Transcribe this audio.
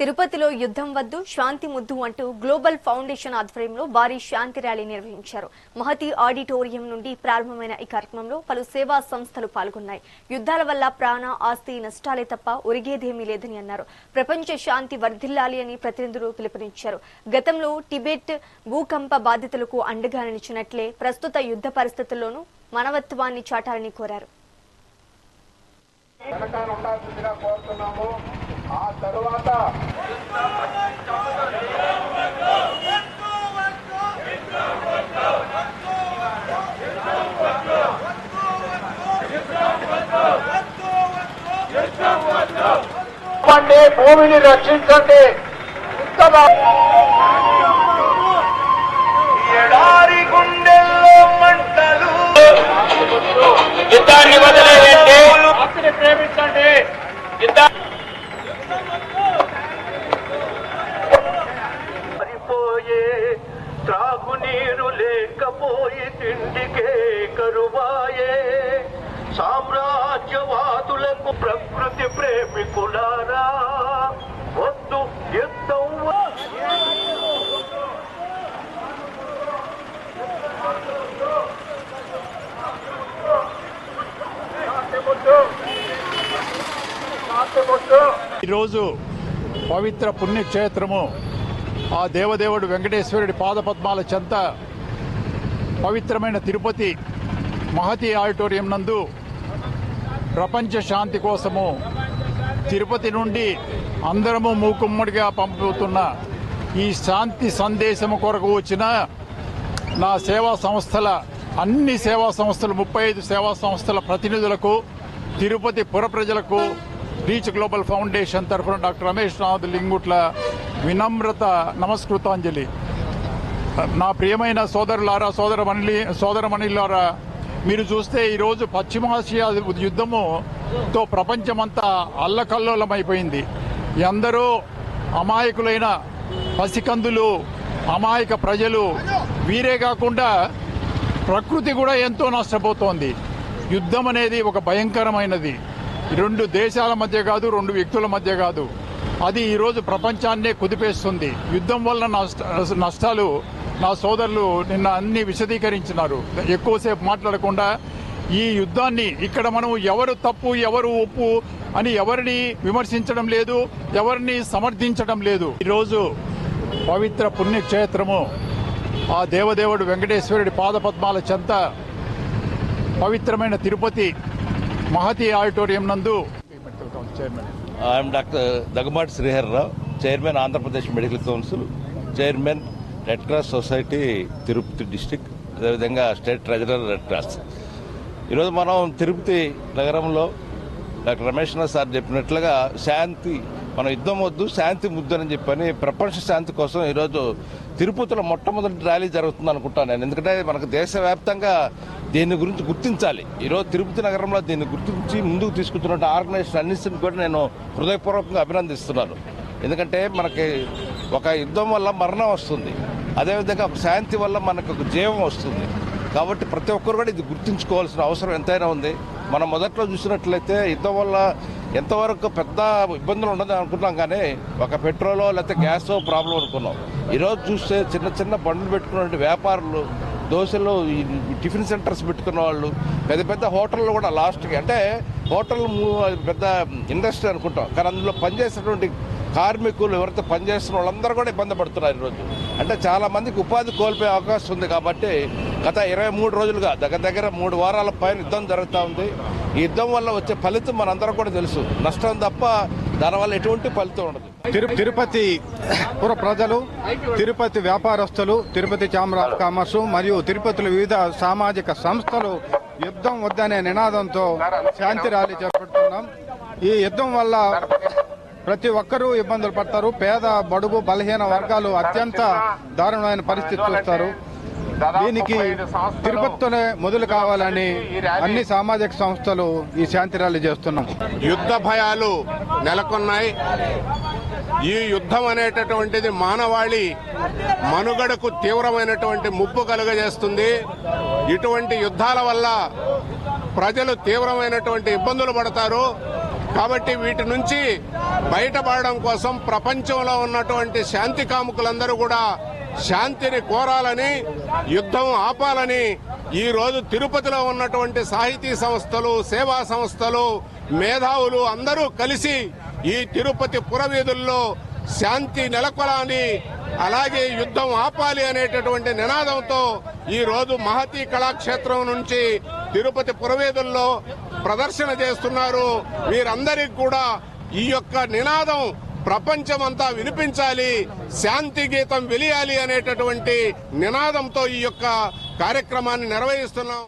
తిరుపతిలో యుద్ధం వద్దు శాంతి ముద్దు అంటూ గ్లోబల్ ఫౌండేషన్ ఆధ్వర్యంలో భారీ శాంతి ర్యాలీ నిర్వహించారు. మహతి ఆడిటోరియం నుండి ప్రారంభమైన ఈ కార్యక్రమంలో పలు సేవా సంస్థలు పాల్గొన్నాయి. యుద్ధాల వల్ల ప్రాణ ఆస్తి నష్టాలే తప్ప ఒరిగేదేమీ లేదని అన్నారు. ప్రపంచ శాంతి వర్ధిల్లాలి అని ప్రతినిధులు పిలుపునిచ్చారు. గతంలో టిబెట్ భూకంప బాధితులకు అండగా నిలిచినట్లే ప్రస్తుత యుద్ధ పరిస్థితుల్లోనూ మానవత్వాన్ని చాటాలని కోరారు. ఆ తరువాత భూమిని రక్షించండి. ఎడారి గుండెల్లో మంటలు యుద్ధాన్ని వదిలేయండి, భక్తిని ప్రేమించండి. మరిపోయే త్రాగునీరు లేకపోయి తిండికే కరువాయే. సామ్రాజ్యవాదులకు ప్రకృతి ప్రేమికులారా వద్దు యుద్ధం. ఈరోజు పవిత్ర పుణ్యక్షేత్రము ఆ దేవదేవుడు వెంకటేశ్వరుడి పాదపద్మాల చెంత పవిత్రమైన తిరుపతి మహతి ఆడిటోరియం నందు ప్రపంచ శాంతి కోసము తిరుపతి నుండి అందరము మూకుమ్మడిగా పంపుతున్న ఈ శాంతి సందేశము కొరకు వచ్చిన నా సేవా సంస్థల అన్ని సేవా సంస్థలు 35 సేవా సంస్థల ప్రతినిధులకు, తిరుపతి పుర ప్రజలకు రీచ్ గ్లోబల్ ఫౌండేషన్ తరఫున డాక్టర్ రమేష్ నాథ్ లింగుట్ల వినమ్రత నమస్కృతాంజలి. నా ప్రియమైన సోదరులారా, సోదరమణులారా, మీరు చూస్తే ఈరోజు పశ్చిమాసియా యుద్ధముతో ప్రపంచమంతా అల్లకల్లోలమైపోయింది. ఎందరో అమాయకులైన పసికందులు, అమాయక ప్రజలు, వీరే కాకుండా ప్రకృతి కూడా ఎంతో నష్టపోతోంది. యుద్ధం అనేది ఒక భయంకరమైనది. 2 దేశాల మధ్య కాదు, 2 వ్యక్తుల మధ్య కాదు, అది ఈరోజు ప్రపంచాన్నే కుదిపేస్తుంది. యుద్ధం వల్ల నష్టాలు నా సోదరులు నిన్న అన్ని విశదీకరించినారు. ఎక్కువసేపు మాట్లాడకుండా ఈ యుద్ధాన్ని ఇక్కడ మనం ఎవరు తప్పు ఎవరు ఒప్పు అని ఎవరిని విమర్శించడం లేదు, ఎవరిని సమర్థించడం లేదు. ఈరోజు పవిత్ర పుణ్యక్షేత్రము ఆ దేవదేవుడు వెంకటేశ్వరుడి పాదపద్మాల చెంత పవిత్రమైన తిరుపతి మహతి ఆడిటోరియం నందు I am doctor Daggamati Sriharrao, chairman Andhra Pradesh medical council, chairman red cross society Tirupati district, అదేవిధంగా స్టేట్ ట్రెజరర్ రెడ్ క్రాస్. ఈరోజు మనం తిరుపతి నగరంలో డాక్టర్ రమేష్ నాథ్ సార్ చెప్పినట్లుగా శాంతి, మన యుద్ధం వద్దు శాంతి ముద్దు అని చెప్పని ప్రపంచ శాంతి కోసం ఈరోజు తిరుపతిలో మొట్టమొదటి ర్యాలీ జరుగుతుంది అనుకుంటాను నేను. ఎందుకంటే మనకు దేశవ్యాప్తంగా దీని గురించి గుర్తించాలి. ఈరోజు తిరుపతి నగరంలో దీన్ని గుర్తించి ముందుకు తీసుకుంటున్న ఆర్గనైజేషన్ అన్నింటిని కూడా నేను హృదయపూర్వకంగా అభినందిస్తున్నాను. ఎందుకంటే మనకి ఒక యుద్ధం వల్ల మరణం వస్తుంది, అదేవిధంగా ఒక శాంతి వల్ల మనకు ఒక జీవం వస్తుంది. కాబట్టి ప్రతి ఒక్కరు కూడా ఇది గుర్తుంచుకోవాల్సిన అవసరం ఎంతైనా ఉంది. మనం మొదట్లో చూసినట్లయితే యుద్ధం వల్ల ఎంతవరకు పెద్ద ఇబ్బందులు ఉండదు అనుకున్నాం, కానీ ఒక పెట్రోలో లేకపోతే గ్యాసో ప్రాబ్లం అనుకున్నాం. ఈరోజు చూస్తే చిన్న చిన్న బండ్లు పెట్టుకున్న వ్యాపారులు, దోశలు, టిఫిన్ సెంటర్స్ పెట్టుకున్న వాళ్ళు, పెద్ద పెద్ద హోటళ్ళు కూడా లాస్ట్కి, అంటే హోటల్ పెద్ద ఇండస్ట్రీ అనుకుంటాం, కానీ అందులో పనిచేసేటువంటి కార్మికులు ఎవరైతే పనిచేస్తున్న వాళ్ళందరూ కూడా ఇబ్బంది పడుతున్నారు ఈరోజు. అంటే చాలా మందికి ఉపాధి కోల్పోయే అవకాశం ఉంది. కాబట్టి గత 23 రోజులుగా దగ్గర 3 వారాల పైన యుద్ధం జరుగుతూ ఉంది. ఈ యుద్ధం వల్ల వచ్చే ఫలితం మనందరం కూడా తెలుసు, నష్టం తప్ప దానివల్ల ఎటువంటి ఫలితం ఉండదు. తిరుపతి పుర ప్రజలు, తిరుపతి వ్యాపారస్తులు, తిరుపతి ఛాంబర్ ఆఫ్ కామర్స్ మరియు తిరుపతిలో వివిధ సామాజిక సంస్థలు యుద్ధం వద్దనే నినాదంతో శాంతి ర్యాలీ చేపడుతున్నాం. ఈ యుద్ధం వల్ల ప్రతి ఒక్కరూ ఇబ్బందులు పడతారు. పేద, బడుగు, బలహీన వర్గాలు అత్యంత దారుణమైన పరిస్థితి చూస్తారు. దీనికి తిరుపతితోనే మొదలు కావాలని అన్ని సామాజిక సంస్థలు ఈ శాంతి ర్యాలీ చేస్తున్నాం. యుద్ధ భయాలు నెలకొన్నాయి. ఈ యుద్ధం అనేటటువంటిది మానవాళి మనుగడకు తీవ్రమైనటువంటి ముప్పు కలుగజేస్తుంది. ఇటువంటి యుద్ధాల వల్ల ప్రజలు తీవ్రమైనటువంటి ఇబ్బందులు పడతారు. కాబట్టి వీటి నుంచి బయటపడడం కోసం ప్రపంచంలో ఉన్నటువంటి శాంతి కాముకులందరూ కూడా శాంతిని కోరాలని, యుద్ధం ఆపాలని ఈ రోజు తిరుపతిలో ఉన్నటువంటి సాహితీ సంస్థలు, సేవా సంస్థలు, మేధావులు అందరూ కలిసి ఈ తిరుపతి పురవీధుల్లో శాంతి నెలకొలాలి, అలాగే యుద్ధం ఆపాలి అనేటటువంటి నినాదంతో ఈ రోజు మహతి కళాక్షేత్రం నుంచి తిరుపతి పురవీధుల్లో ప్రదర్శన చేస్తున్నారు. వీరందరికీ కూడా ఈ యొక్క నినాదం ప్రపంచమంతా వినిపించాలి, శాంతి గీతం వెలియాలి అనేటటువంటి నినాదంతో ఈ యొక్క కార్యక్రమాన్ని నిర్వహిస్తున్నాం.